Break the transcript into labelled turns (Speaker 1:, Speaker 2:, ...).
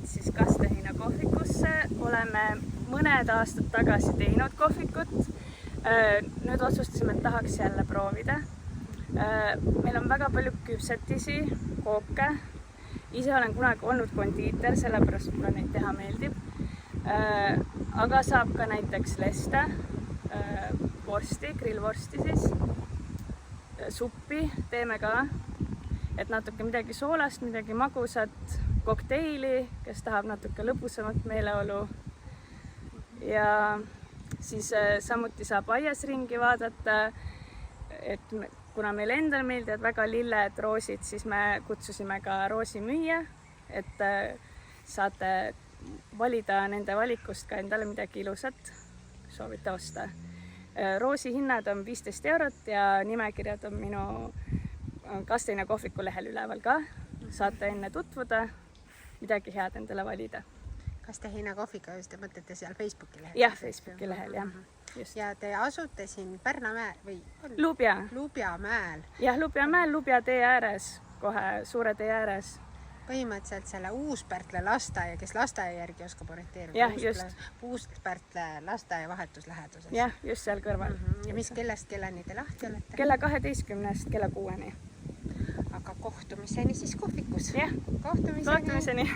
Speaker 1: teid siis Kasteheina kohvikusse. Oleme mõned aastad tagasi teinud kohvikut. Nüüd otsustasime, et tahaks jälle proovida. Meil on väga palju küpsetisi, kooke. Ise olen kunagi olnud kondiiter, sellepärast mulle neid teha meeldib. Aga saab ka näiteks leste, vorsti, grillvorsti siis, suppi teeme ka, et natuke midagi soolast, midagi magusat, kokteili, kes tahab natuke lõbusamat meeleolu. Ja siis samuti saab aias ringi vaadata, et kuna meil endal meeldivad väga lilled, roosid, siis me kutsusime ka roosimüüja, et saate valida nende valikust ka endale midagi ilusat, soovite osta. Roosi hinnad on 15 eurot ja nimekirjad on minu Kasteheina kohviku lehel üleval ka. Saate enne tutvuda, midagi head endale valida.
Speaker 2: Kasteheina kohvika, just te mõtlete seal Facebooki lehel?
Speaker 1: Jah, Facebooki lehel, jah. Just.
Speaker 2: Ja te asute siin Pärnamäel või?
Speaker 1: Lubjamäel. Jah, Lubjamäel, Lubja tee ääres, kohe suure tee ääres.
Speaker 2: Põhimõtteliselt selle Uuspärtle lasteaia, kes lasteaia järgi oskab orienteeruda.
Speaker 1: Jah, just.
Speaker 2: Uuspärtle lasteaia vahetus läheduses.
Speaker 1: Jah, just seal kõrval.
Speaker 2: Ja mis kellest kelleni te lahti olete?
Speaker 1: Kella 12-st kella 6-ni.
Speaker 2: Aga kohtumiseni siis kohvikus.
Speaker 1: Jah, kohtumiseni.